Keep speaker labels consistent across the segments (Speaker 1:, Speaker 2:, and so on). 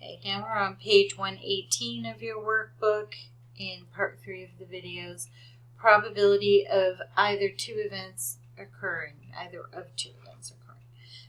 Speaker 1: Okay, now we're on page 118 of your workbook in part 3 of the videos. Probability of either two events occurring.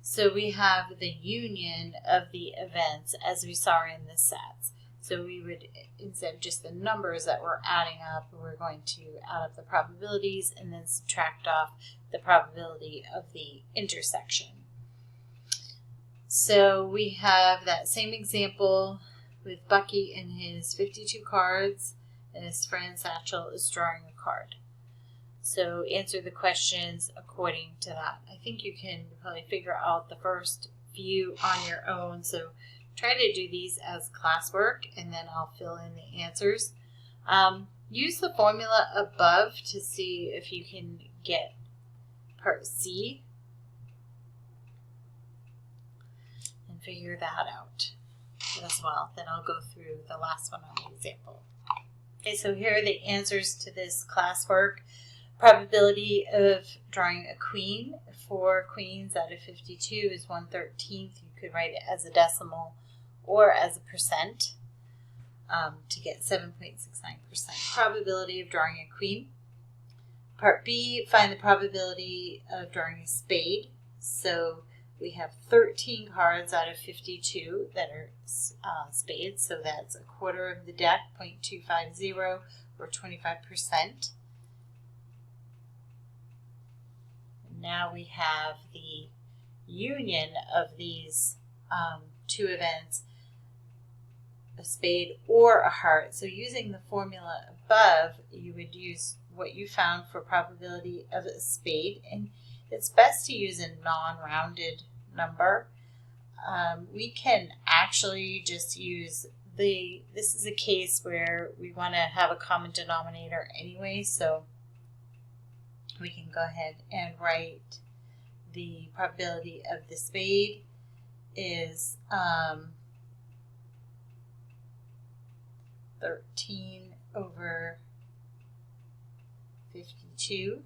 Speaker 1: So we have the union of the events as we saw in the sets. So we would, instead of just the numbers that we're adding up, we're going to add up the probabilities and then subtract off the probability of the intersection. So we have that same example with Bucky and his 52 cards, and his friend Satchel is drawing a card. So answer the questions according to that. I think you can probably figure out the first few on your own. So try to do these as classwork, and then I'll fill in the answers. Use the formula above to see if you can get part C and figure that out as well. Then I'll go through the last one on the example. Okay, so here are the answers to this classwork. Probability of drawing a queen. 4 queens out of 52 is 1/13. You could write it as a decimal or as a percent to get 7.69%. Probability of drawing a queen. Part B, find the probability of drawing a spade. So we have 13 cards out of 52 that are spades, so that's a quarter of the deck, 0.250 or 25%. Now we have the union of these two events, a spade or a heart. So using the formula above, you would use what you found for probability of a spade, and it's best to use a non-rounded number. We can actually just use this is a case where we want to have a common denominator anyway, so we can go ahead and write the probability of the spade is 13 over 52.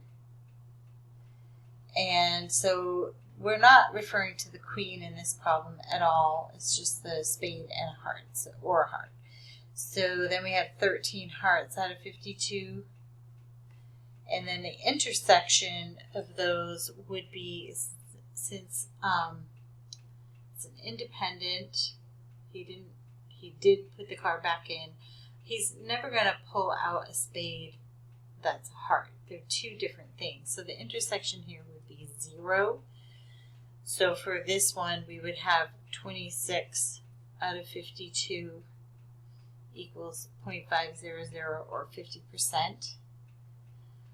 Speaker 1: And so we're not referring to the queen in this problem at all. It's just the spade and hearts, or a heart. So then we have 13 hearts out of 52. And then the intersection of those would be, since it's an independent, he did put the card back in, he's never going to pull out a spade that's a heart. They're two different things. So the intersection here would be 0. So for this one, we would have 26 out of 52 equals 0.500 or 50%.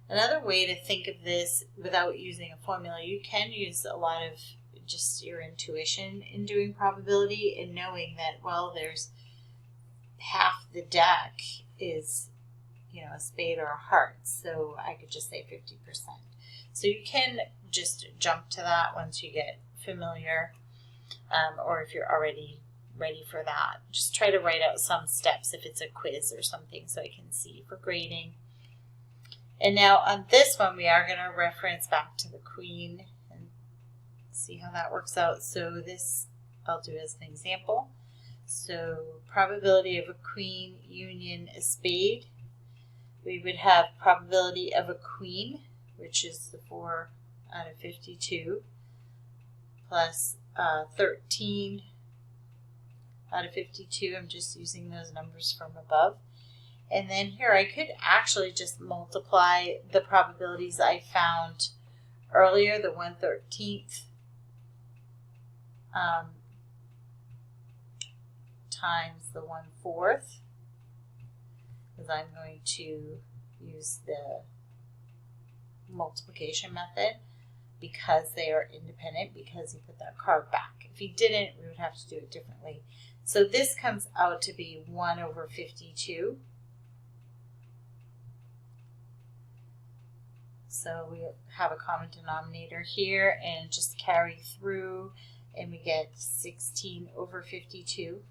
Speaker 1: Another way to think of this without using a formula, you can use a lot of just your intuition in doing probability and knowing that, well, there's half the deck is, a spade or a heart. So I could just say 50%. So you can just jump to that once you get familiar, or if you're already ready for that. Just try to write out some steps if it's a quiz or something so I can see for grading. And now on this one, we are going to reference back to the queen and see how that works out. So this I'll do as an example. So probability of a queen union a spade. We would have probability of a queen, which is the 4 out of 52, plus 13 out of 52. I'm just using those numbers from above. And then here I could actually just multiply the probabilities I found earlier, the 1/13 times the 1/4, because I'm going to use the multiplication method because they are independent, because he put that card back. If he didn't, we would have to do it differently. So this comes out to be 1 over 52. So we have a common denominator here and just carry through, and we get 16 over 52,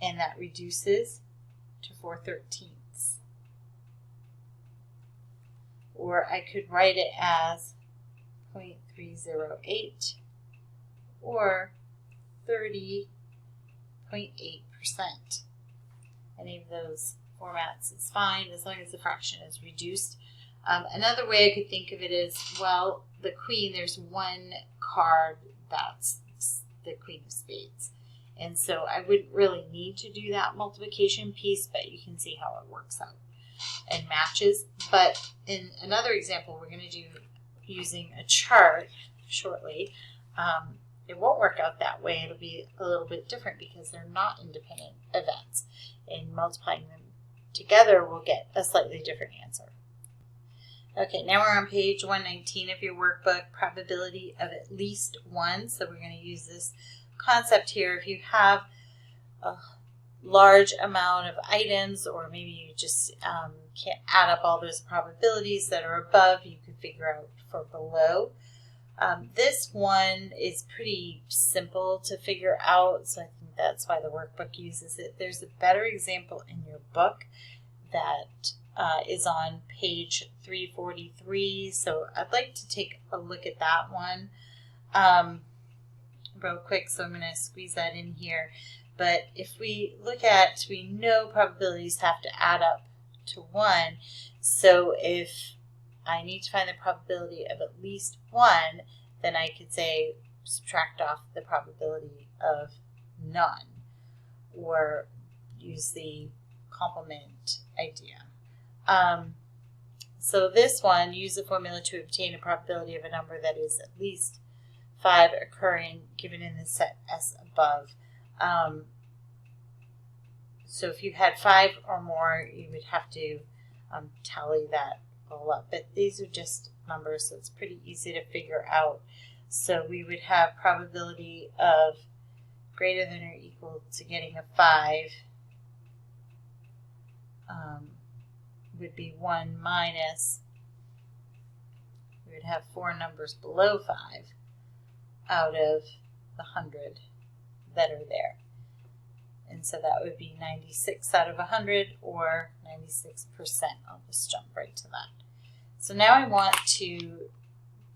Speaker 1: and that reduces to 4/13. Or I could write it as 0.308 or 30 0.8%. Any of those formats is fine as long as the fraction is reduced. Another way I could think of it is, well, the queen, there's one card that's the queen of spades. And so I wouldn't really need to do that multiplication piece, but you can see how it works out and matches. But in another example we're going to do using a chart shortly, it won't work out that way. It'll be a little bit different because they're not independent events. And multiplying them together, we'll get a slightly different answer. Okay, now we're on page 119 of your workbook, probability of at least one. So we're going to use this concept here. If you have a large amount of items, or maybe you just can't add up all those probabilities that are above, you can figure out for below. This one is pretty simple to figure out, so I think that's why the workbook uses it. There's a better example in your book that is on page 343, so I'd like to take a look at that one real quick, so I'm going to squeeze that in here. But if we look at, we know probabilities have to add up to 1, so if I need to find the probability of at least 1, then I could say subtract off the probability of none, or use the complement idea. So this one, use the formula to obtain a probability of a number that is at least 5 occurring, given in the set S above. So if you had 5 or more, you would have to tally that all up. But these are just numbers, so it's pretty easy to figure out. So we would have probability of greater than or equal to getting a 5 would be 1 minus, we would have 4 numbers below 5 out of the 100 that are there. And so that would be 96 out of 100, or 96%. I'll just jump right to that. So now I want to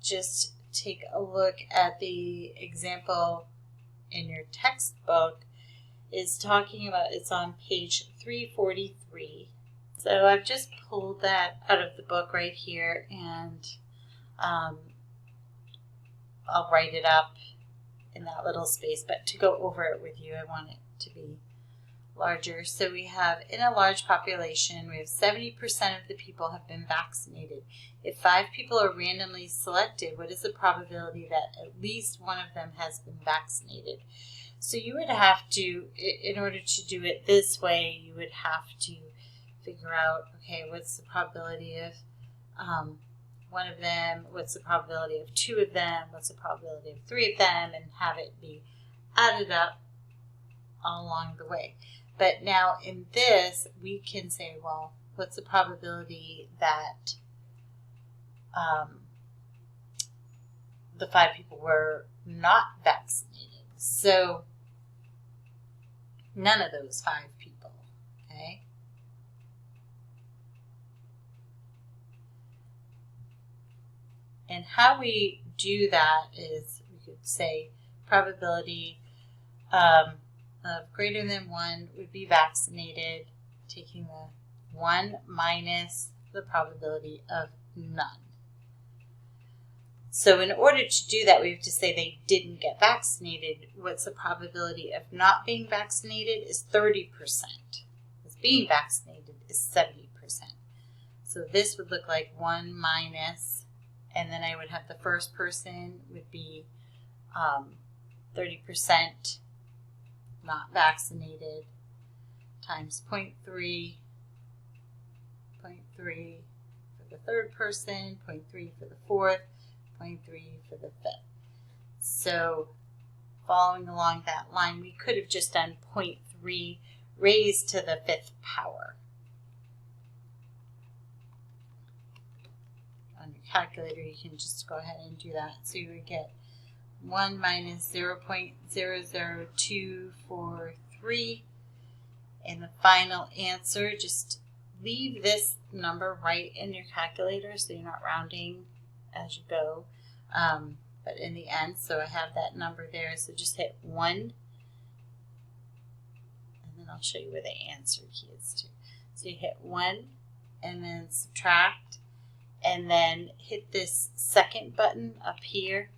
Speaker 1: just take a look at the example in your textbook. Is talking about, it's on page 343. So I've just pulled that out of the book right here, and I'll write it up in that little space, but to go over it with you, I want it to be larger. So we have, in a large population, we have 70% of the people have been vaccinated. If 5 people are randomly selected, what is the probability that at least one of them has been vaccinated? So you would have to, in order to do it this way, you would have to figure out, okay, what's the probability of one of them, what's the probability of 2 of them, what's the probability of 3 of them, and have it be added up all along the way. But now in this, we can say, well, what's the probability that the 5 people were not vaccinated? So none of those 5 people, okay? And how we do that is, we could say probability of greater than 1 would be vaccinated, taking the 1 minus the probability of none. So in order to do that, we have to say they didn't get vaccinated. What's the probability of not being vaccinated is 30%. Because being vaccinated is 70%. So this would look like 1 minus, and then I would have the first person would be 30% not vaccinated, times 0.3 for the third person, 0.3 for the fourth, 0.3 for the fifth. So following along that line, we could have just done 0.3 raised to the 5th power. On your calculator, you can just go ahead and do that. So you would get 1 minus 0.00243. And the final answer, just leave this number right in your calculator so you're not rounding as you go. But in the end, so I have that number there, so just hit 1 and I'll show you where the answer key is too. So you hit 1 and then subtract, and then hit this second button up here,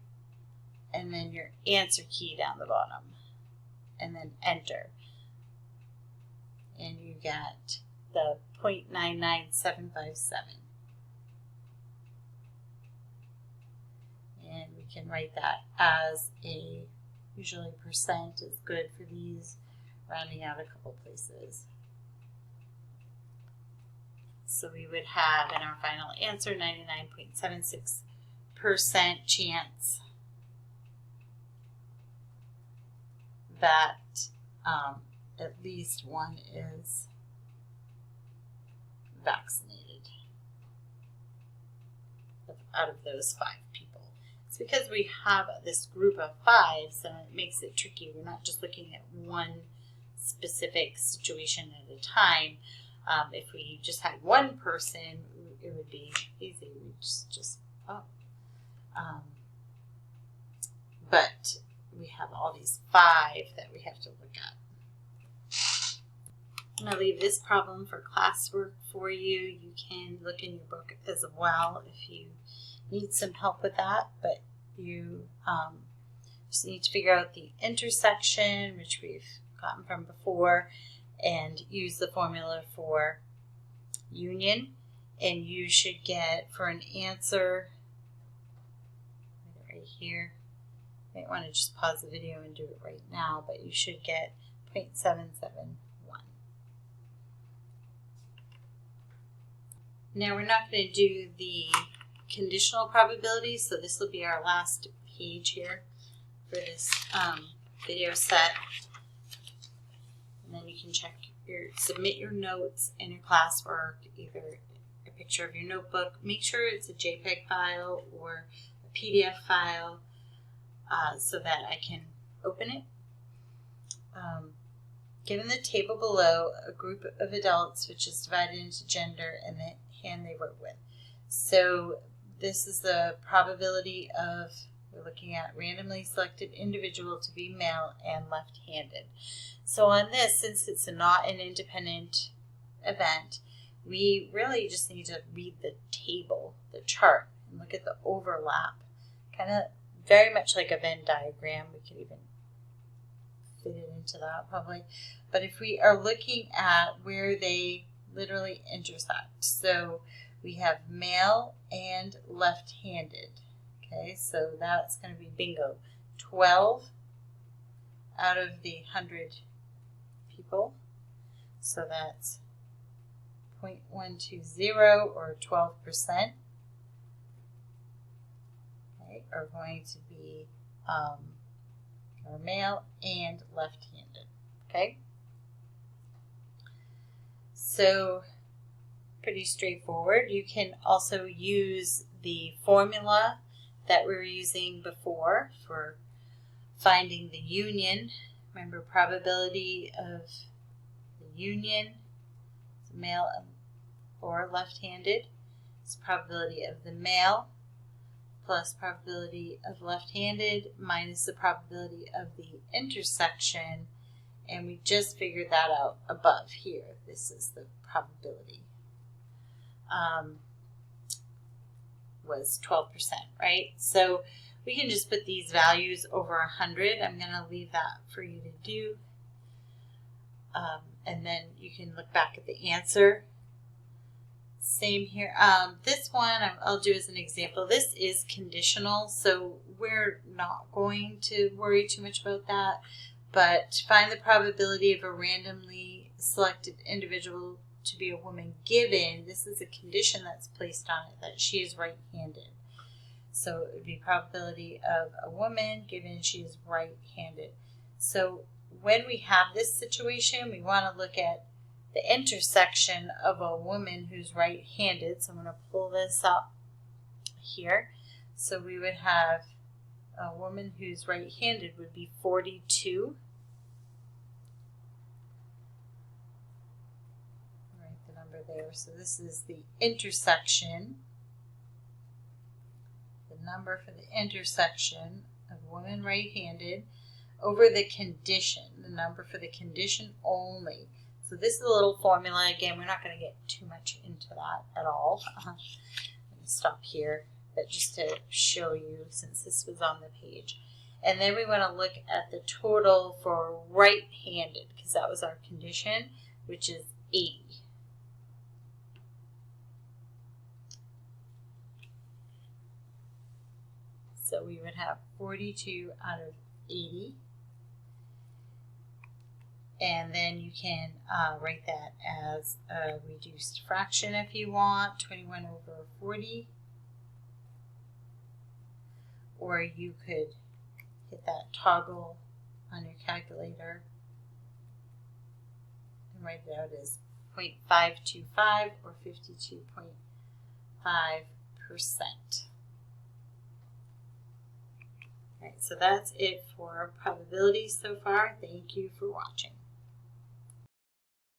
Speaker 1: and then your answer key down the bottom, and then enter. And you get the 0.99757. And we can write that as a, usually percent is good for these, rounding out a couple places. So we would have in our final answer 99.76% chance that at least one is vaccinated out of those 5 people. It's because we have this group of 5, so it makes it tricky. We're not just looking at one specific situation at a time. If we just had one person, it would be easy. We just but we have all these 5 that we have to look at. I'm going to leave this problem for classwork for you. You can look in your book as well if you need some help with that, but you just need to figure out the intersection, which we've gotten from before, and use the formula for union. And you should get, for an answer, right here, you might want to just pause the video and do it right now, but you should get 0.771. Now we're not going to do the conditional probabilities, so this will be our last page here for this video set. And then you can submit your notes and your classwork, either a picture of your notebook. Make sure it's a JPEG file or a PDF file so that I can open it. Given the table below, a group of adults, which is divided into gender and the hand they wrote with. So this is the probability of, we're looking at randomly selected individual to be male and left-handed. So on this, since it's not an independent event, we really just need to read the table, the chart, and look at the overlap. Kind of very much like a Venn diagram. We could even fit it into that probably. But if we are looking at where they literally intersect, so we have male and left-handed. Okay, so that's going to be bingo. 12 out of the 100 people. So that's 0.120 or 12%. Okay, are going to be are male and left-handed. Okay, so pretty straightforward. You can also use the formula that we were using before for finding the union. Remember, probability of the union, male or left-handed, is probability of the male plus probability of left-handed minus the probability of the intersection, and we just figured that out above here. This is the probability. Was 12%, right? So we can just put these values over 100. I'm going to leave that for you to do. And then you can look back at the answer. Same here. This one I'll do as an example. This is conditional, so we're not going to worry too much about that. But find the probability of a randomly selected individual to be a woman given, this is a condition that's placed on it, that she is right-handed. So it would be probability of a woman given she is right-handed. So when we have this situation, we want to look at the intersection of a woman who's right-handed. So I'm going to pull this up here. So we would have a woman who's right-handed would be 42. There. So this is the intersection, the number for the intersection of woman right-handed over the condition, the number for the condition only. So this is a little formula. Again, we're not going to get too much into that at all. I'm going to stop here, but just to show you since this was on the page. And then we want to look at the total for right-handed, because that was our condition, which is 80. So we would have 42 out of 80. And then you can write that as a reduced fraction if you want, 21 over 40. Or you could hit that toggle on your calculator and write it out as 0.525 or 52.5%. All right, so that's it for probabilities so far. Thank you for watching.